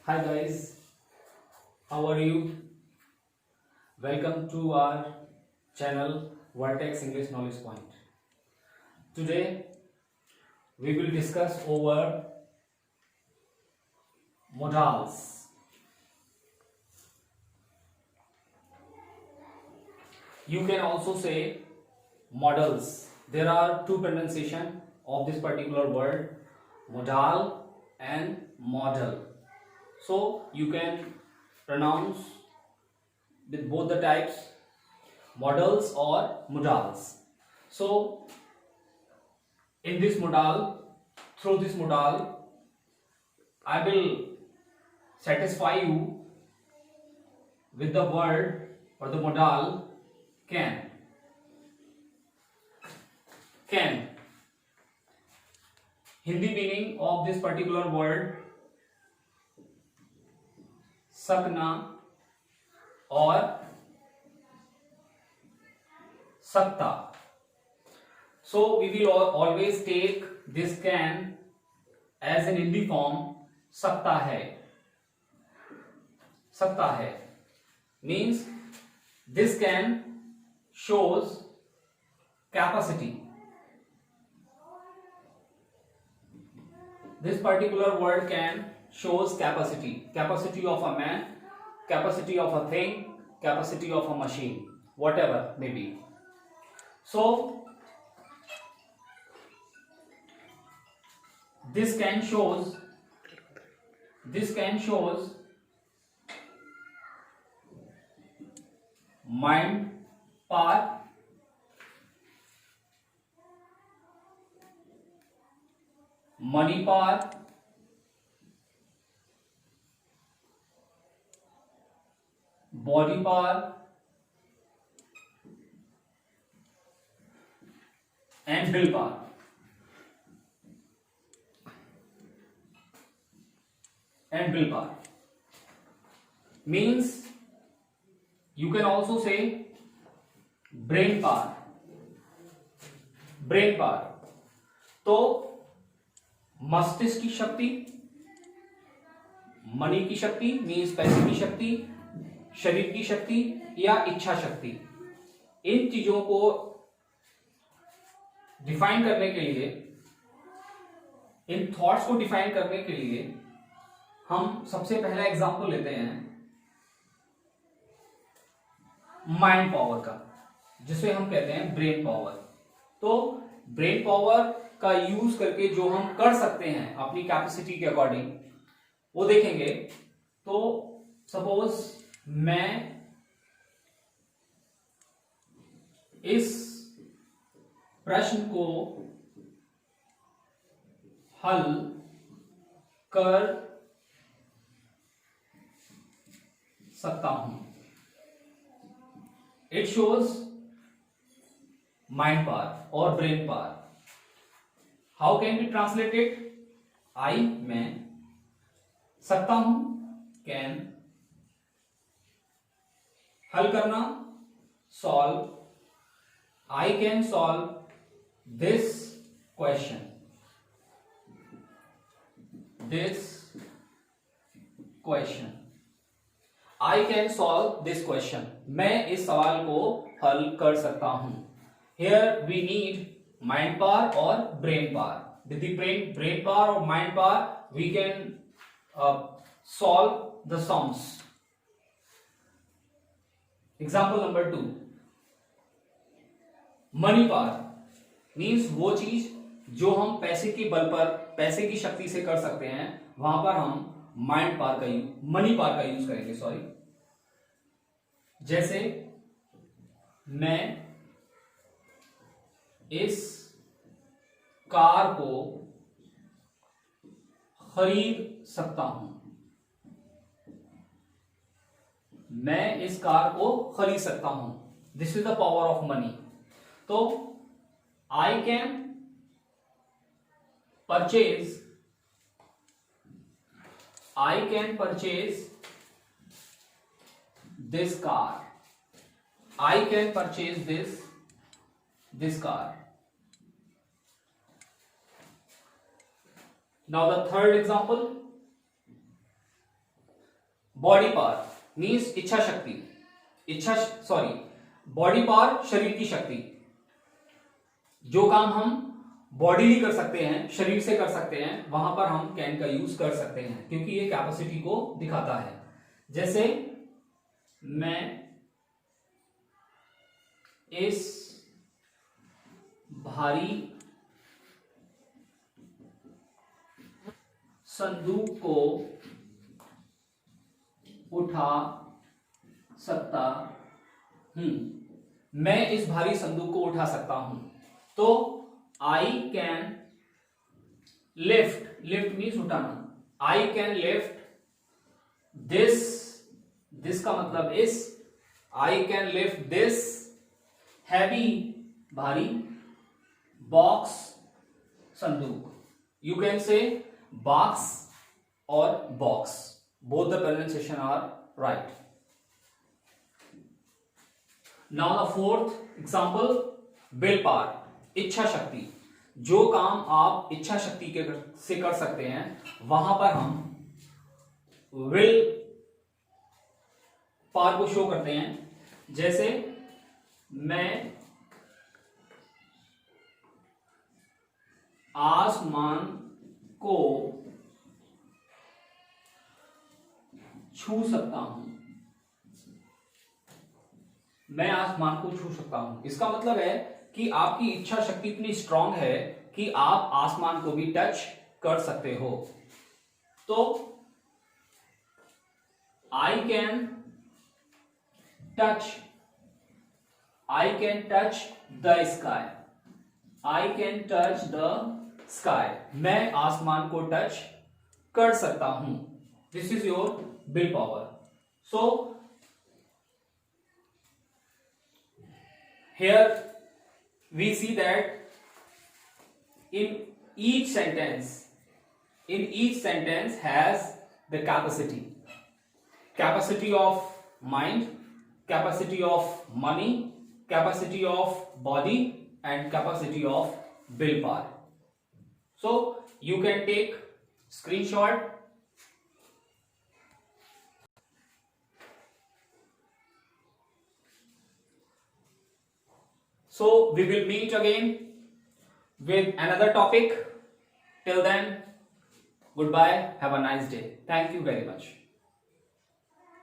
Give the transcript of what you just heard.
Hi guys, how are you? Welcome to our channel Vertex English Knowledge Point. Today we will discuss over modals. You can also say models. There are two pronunciation of this particular word, modal and model. So you can pronounce with both the types, models or modals. So in this modal, through this modal, I will satisfy you with the word or the modal can. Can. Hindi meaning of this particular word सकना और सकता. So we will always take this can as an Hindi form सकता है. सकता है means this can shows capacity. This particular word can shows capacity. Capacity of a man, capacity of a thing, capacity of a machine, whatever may be. So this can shows mind power, money power, body power and will power. And will power means you can also say brain power. brain power तो मस्तिष्क की शक्ति, money की शक्ति means पैसे की शक्ति, शरीर की शक्ति या इच्छा शक्ति, इन चीजों को डिफाइन करने के लिए, इन थॉट्स को डिफाइन करने के लिए हम सबसे पहला एग्जांपल लेते हैं माइंड पावर का, जिसे हम कहते हैं ब्रेन पावर. तो ब्रेन पावर का यूज करके जो हम कर सकते हैं अपनी कैपेसिटी के अकॉर्डिंग वो देखेंगे. तो सपोज मैं इस प्रश्न को हल कर सकता हूं. इट शोज माइंड पावर और brain power. How can be translated? I मैं सकता हूं, कैन, हल करना, solve, I can solve this question. I can solve this question. मैं इस सवाल को हल कर सकता हूं. Here we need mind power or brain power. With the brain power or mind power, we can solve the sums. Example number 2. Money power means वो चीज जो हम पैसे के बल पर, पैसे की शक्ति से कर सकते हैं, वहां पर हम माइंड पावर का मनी पावर का यूज करेंगे. सॉरी, जैसे मैं इस कार को खरीद सकता हूं. मैं इस कार को खरीद सकता हूं. This is the power of money. तो I can purchase this car. I can purchase this car. Now the third example, body power means इच्छा शक्ति, बॉडी पावर शरीर की शक्ति। जो काम हम बॉडीली कर सकते हैं, शरीर से कर सकते हैं, वहां पर हम कैन का यूज कर सकते हैं क्योंकि ये कैपेसिटी को दिखाता है। जैसे मैं इस भारी संदूक को उठा सकता हूं, मैं इस भारी संदूक को उठा सकता हूं। तो I can lift, lift means उठाना, आई कैन लिफ्ट दिस का मतलब इस, I can lift this heavy भारी बॉक्स संदूक। यू कैन से बॉक्स और box, both the pronunciation are right. Now the fourth example, will power, इच्छा शक्ति। जो काम आप इच्छा शक्ति के से कर सकते हैं वहां पर हम will पावर को शो करते हैं। जैसे मैं आसमान को छू सकता हूं, मैं आसमान को छू सकता हूं। इसका मतलब है कि आपकी इच्छा शक्ति इतनी स्ट्रांग है कि आप आसमान को भी टच कर सकते हो। तो I can touch the sky, I can touch the sky, मैं आसमान को टच कर सकता हूं। This is your will power. So here we see that in each sentence has the capacity of mind, capacity of money, capacity of body and capacity of willpower. So you can take screenshot. So we will meet again with another topic. Till then, goodbye. Have a nice day. Thank you very much.